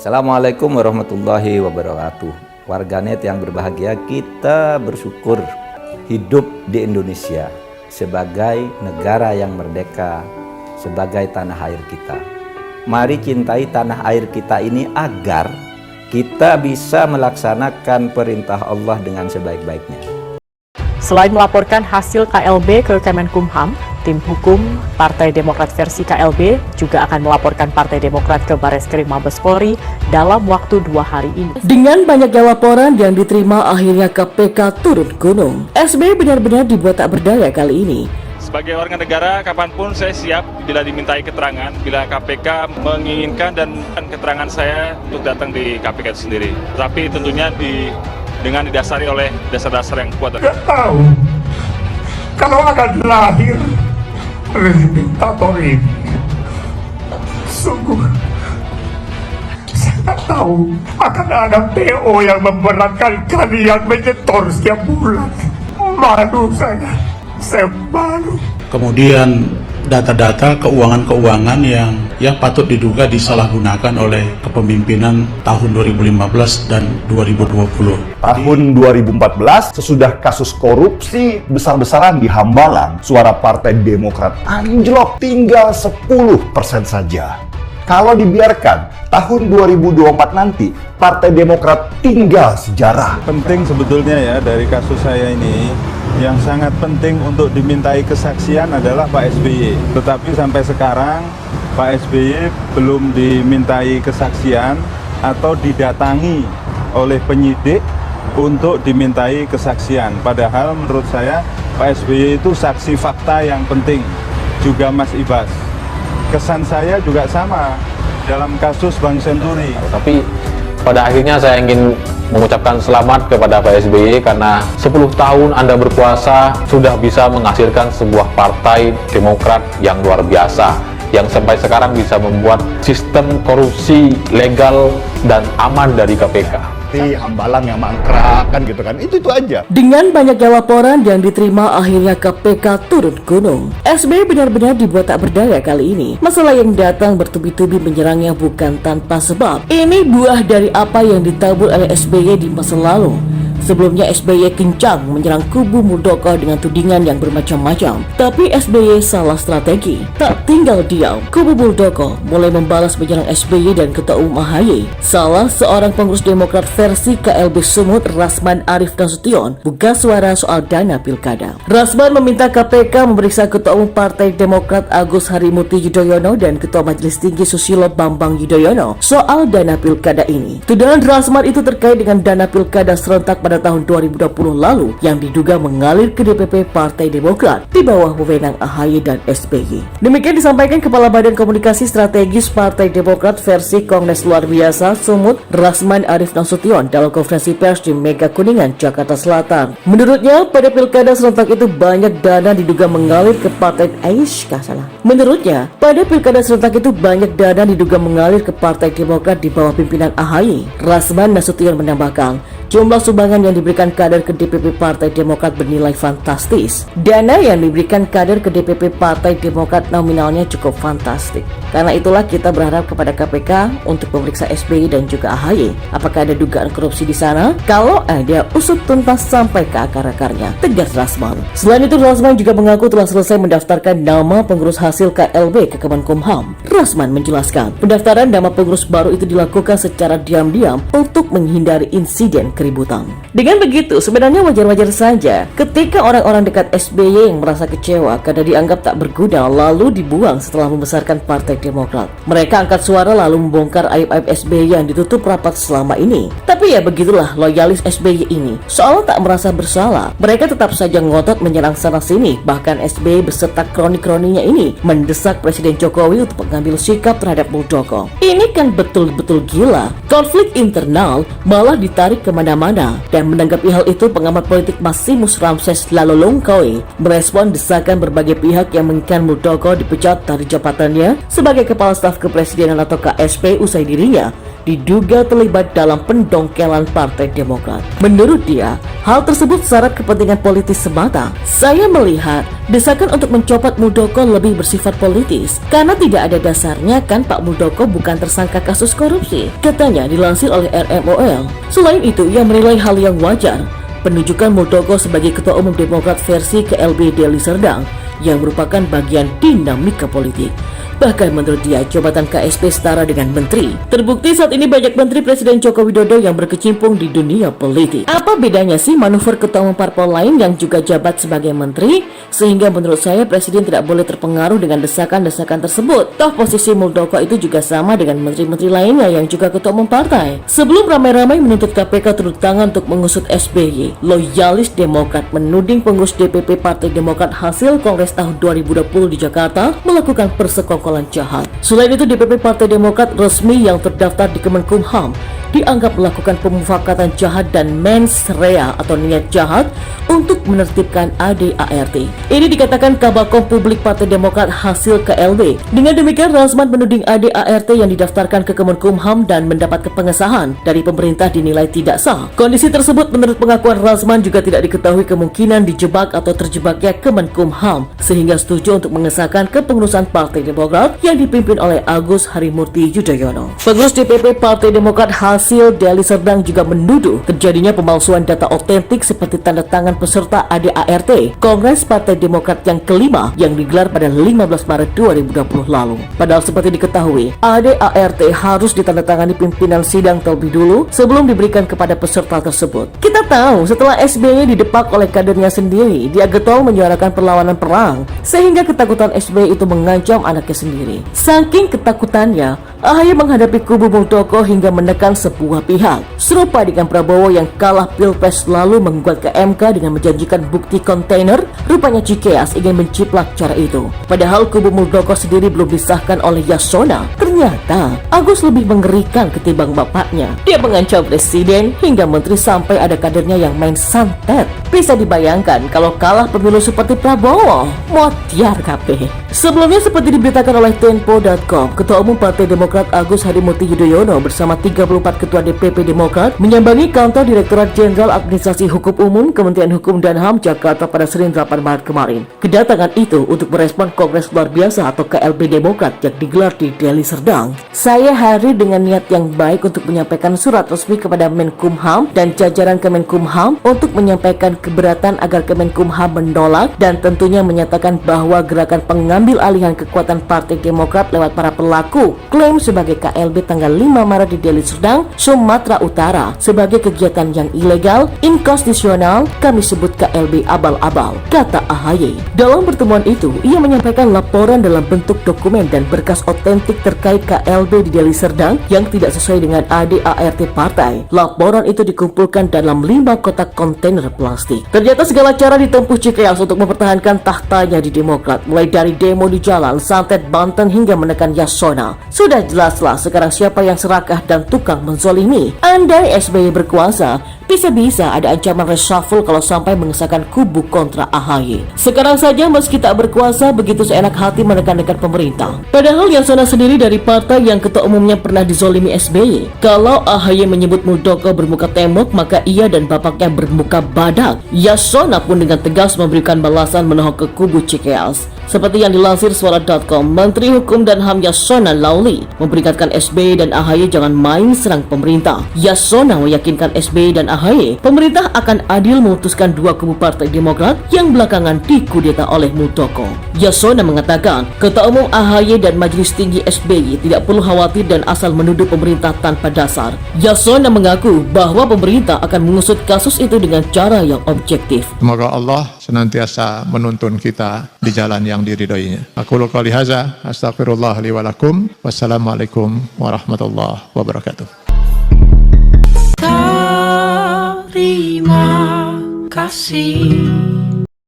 Assalamualaikum warahmatullahi wabarakatuh. Warganet yang berbahagia, kita bersyukur hidup di Indonesia sebagai negara yang merdeka, sebagai tanah air kita. Mari cintai tanah air kita ini agar kita bisa melaksanakan perintah Allah dengan sebaik-baiknya. Selain melaporkan hasil KLB ke Kemenkumham, tim hukum Partai Demokrat versi KLB juga akan melaporkan Partai Demokrat ke Bareskrim Mabes Polri dalam waktu 2 hari ini. Dengan banyaknya laporan yang diterima, akhirnya KPK turun gunung. SBY benar-benar dibuat tak berdaya kali ini. Sebagai warga negara, kapanpun saya siap bila dimintai keterangan, bila KPK menginginkan dan keterangan saya untuk datang di KPK itu sendiri. Tapi tentunya dengan didasari oleh dasar-dasar yang kuat. Gak tahu kalau akan lahir rezim diktator ini. Sungguh saya tak tahu akan ada PO yang memberatkan kalian menyetor setiap bulan. Malu saya malu. Kemudian data-data keuangan-keuangan yang patut diduga disalahgunakan oleh kepemimpinan tahun 2015 dan 2020. Tahun 2014, sesudah kasus korupsi besar-besaran di Hambalang, suara Partai Demokrat anjlok tinggal 10% saja. Kalau dibiarkan, tahun 2024 nanti, Partai Demokrat tinggal sejarah. Penting sebetulnya ya dari kasus saya ini, yang sangat penting untuk dimintai kesaksian adalah Pak SBY. Tetapi sampai sekarang, Pak SBY belum dimintai kesaksian atau didatangi oleh penyidik untuk dimintai kesaksian. Padahal menurut saya, Pak SBY itu saksi fakta yang penting. Juga Mas Ibas. Kesan saya juga sama dalam kasus Bank Senturi. Tapi pada akhirnya saya ingin mengucapkan selamat kepada Pak SBY karena 10 tahun Anda berkuasa sudah bisa menghasilkan sebuah partai Demokrat yang luar biasa, yang sampai sekarang bisa membuat sistem korupsi legal dan aman dari KPK. Hambalang yang mangkrak kan gitu kan, itu aja. Dengan banyaknya laporan yang diterima, akhirnya KPK turun gunung. SBY benar-benar dibuat tak berdaya kali ini. Masalah yang datang bertubi-tubi menyerangnya bukan tanpa sebab. Ini buah dari apa yang ditabur oleh SBY di masa lalu. Sebelumnya SBY kencang menyerang kubu Muldoko dengan tudingan yang bermacam-macam. Tapi SBY salah strategi. Tak tinggal diam, kubu Muldoko mulai membalas menyerang SBY dan Ketua Umum AHY. Salah seorang pengurus Demokrat versi KLB Sumut, Rasman Arif Nasution, buka suara soal dana pilkada. Rasman meminta KPK memeriksa Ketua Umum Partai Demokrat Agus Harimurti Yudhoyono dan Ketua Majelis Tinggi Susilo Bambang Yudhoyono soal dana pilkada ini. Tudingan Rasman itu terkait dengan dana pilkada serentak pada tahun 2020 lalu yang diduga mengalir ke DPP Partai Demokrat di bawah wewenang AHY dan SBY. Demikian disampaikan Kepala Badan Komunikasi Strategis Partai Demokrat versi Kongres Luar Biasa Sumut, Rasman Arif Nasution dalam konferensi pers di Mega Kuningan, Jakarta Selatan. Menurutnya, pada pilkada serentak itu banyak dana diduga mengalir ke Partai Menurutnya, pada pilkada serentak itu banyak dana diduga mengalir ke Partai Demokrat di bawah pimpinan AHY. Rasman Nasution menambahkan, jumlah sumbangan yang diberikan kader ke DPP Partai Demokrat bernilai fantastis. Dana yang diberikan kader ke DPP Partai Demokrat nominalnya cukup fantastik. Karena itulah kita berharap kepada KPK untuk memeriksa SBY dan juga AHY. Apakah ada dugaan korupsi di sana? Kalau ada, usut tuntas sampai ke akar-akarnya, tegas Rasman. Selain itu, Rasman juga mengaku telah selesai mendaftarkan nama pengurus hasil KLB ke Kemenkumham. Rasman menjelaskan, pendaftaran nama pengurus baru itu dilakukan secara diam-diam untuk menghindari insiden keributan. Dengan begitu, sebenarnya wajar-wajar saja ketika orang-orang dekat SBY yang merasa kecewa karena dianggap tak berguna lalu dibuang setelah membesarkan Partai Demokrat. Mereka angkat suara lalu membongkar aib-aib SBY yang ditutup rapat selama ini. Tapi ya begitulah loyalis SBY ini. Soal tak merasa bersalah, mereka tetap saja ngotot menyerang sana-sini. Bahkan SBY beserta kroni-kroninya ini mendesak Presiden Jokowi untuk mengambil sikap terhadap Muldoko. Ini kan betul-betul gila. Konflik internal malah ditarik kemana-mana. Dan menanggapi hal itu, pengamat politik Masimus Ramses Lalolongkoe merespon desakan berbagai pihak yang menginginkan Muldoko dipecat dari jabatannya sebagai Kepala Staf Kepresidenan atau KSP usai dirinya diduga terlibat dalam pendongkelan Partai Demokrat. Menurut dia, hal tersebut syarat kepentingan politis semata. Saya melihat desakan untuk mencopot Muldoko lebih bersifat politis, karena tidak ada dasarnya kan Pak Muldoko bukan tersangka kasus korupsi, katanya dilansir oleh RMOL. Selain itu, ia menilai hal yang wajar penunjukan Muldoko sebagai Ketua Umum Demokrat versi KLB Deli Serdang yang merupakan bagian dinamika politik. Bahkan menurut dia, jabatan KSP setara dengan menteri. Terbukti saat ini banyak menteri Presiden Joko Widodo yang berkecimpung di dunia politik. Apa bedanya sih manuver ketua umum parpol lain yang juga jabat sebagai menteri? Sehingga menurut saya Presiden tidak boleh terpengaruh dengan desakan-desakan tersebut. Toh posisi Muldoko itu juga sama dengan menteri-menteri lainnya yang juga ketua umum partai. Sebelum ramai-ramai menuntut KPK turun tangan untuk mengusut SBY, loyalis Demokrat menuding pengurus DPP Partai Demokrat hasil Kongres tahun 2020 di Jakarta melakukan persekongkolan jahat. Selain itu, DPP Partai Demokrat resmi yang terdaftar di Kemenkumham dianggap melakukan pemufakatan jahat dan mens rea atau niat jahat untuk menertibkan ADART. Ini dikatakan Kabakom Publik Partai Demokrat hasil KLB. Dengan demikian, Rasman menuding ADART yang didaftarkan ke Kemenkumham dan mendapat pengesahan dari pemerintah dinilai tidak sah. Kondisi tersebut menurut pengakuan Rasman juga tidak diketahui kemungkinan dijebak atau terjebaknya Kemenkumham, sehingga setuju untuk mengesahkan kepengurusan Partai Demokrat yang dipimpin oleh Agus Harimurti Yudhoyono. Pengurus DPP Partai Demokrat hasil Deli Serdang juga menuduh terjadinya pemalsuan data otentik seperti tanda tangan peserta ADART Kongres Partai Demokrat yang kelima yang digelar pada 15 Maret 2020 lalu. Padahal seperti diketahui, ADART harus ditandatangani pimpinan sidang terlebih dulu sebelum diberikan kepada peserta tersebut. Kita tahu setelah SBY didepak oleh kadernya sendiri, dia getol menyuarakan perlawanan perang sehingga ketakutan SBY itu mengancam anaknya sendiri. Saking ketakutannya, AHY menghadapi kubu Muldoko hingga menekan sebuah pihak. Serupa dengan Prabowo yang kalah Pilpres lalu menggugat ke MK dengan menjanjikan bukti kontainer, rupanya Cikeas ingin menciplak cara itu. Padahal kubu Muldoko sendiri belum disahkan oleh Yasona. Ternyata Agus lebih mengerikan ketimbang bapaknya. Dia mengancam presiden hingga menteri sampai ada kadernya yang main santet. Bisa dibayangkan kalau kalah pemilu seperti Prabowo, motiar KP. Sebelumnya seperti diberitakan oleh Tempo.com, Ketua Umum Partai Demokrat Agus Harimurti Yudhoyono bersama 34 Ketua DPP Demokrat menyambangi kantor Direktorat Jenderal Administrasi Hukum Umum Kementerian Hukum dan HAM Jakarta pada Senin 8 Maret kemarin. Kedatangan itu untuk merespon Kongres Luar Biasa atau KLB Demokrat yang digelar di Deli Serdang. Saya hadir dengan niat yang baik untuk menyampaikan surat resmi kepada Menkumham dan jajaran Kemenkumham untuk menyampaikan keberatan agar Kemenkumham menolak dan tentunya menyatakan bahwa gerakan pengambil alihan kekuatan Partai Demokrat lewat para pelaku klaim sebagai KLB tanggal 5 Maret di Deli Serdang, Sumatera Utara sebagai kegiatan yang ilegal, inkonstitusional, kami sebut KLB abal-abal, kata AHY. Dalam pertemuan itu, ia menyampaikan laporan dalam bentuk dokumen dan berkas otentik terkait KLB di Deli Serdang yang tidak sesuai dengan ADART partai. Laporan itu dikumpulkan dalam 5 kotak kontainer plastik. Ternyata segala cara ditempuh Cikeas untuk mempertahankan tahtanya di Demokrat, mulai dari demo di jalan, santet Banten hingga menekan Yasona. Sudah jelaslah sekarang siapa yang serakah dan tukang menzolimi. Andai SBY berkuasa, bisa-bisa ada ancaman reshuffle kalau sampai mengesahkan kubu kontra AHY. Sekarang saja meski tak berkuasa, begitu seenak hati menekan-nekan pemerintah. Padahal Yasona sendiri dari partai yang ketua umumnya pernah dizolimi SBY. Kalau AHY menyebut Muldoko bermuka tembok, maka ia dan bapaknya bermuka badak. Yasona pun dengan tegas memberikan balasan menohok ke kubu Cikeas. Seperti yang dilansir Suara.com, Menteri Hukum dan HAM Yasona Lauli memperingatkan SBY dan AHY jangan main serang pemerintah. Yasona meyakinkan SBY dan AHY, pemerintah akan adil memutuskan dua kubu Partai Demokrat yang belakangan dikudeta oleh Muldoko. Yasona mengatakan, Ketua Umum AHY dan Majelis Tinggi SBY tidak perlu khawatir dan asal menuduh pemerintah tanpa dasar. Yasona mengaku bahwa pemerintah akan mengusut kasus itu dengan cara yang objektif. Semoga Allah senantiasa menuntun kita di jalan yang diridhoinya. Aku qouli hadza, astaghfirullah li wa lakum. Wassalamualaikum warahmatullahi wabarakatuh. Terima kasih.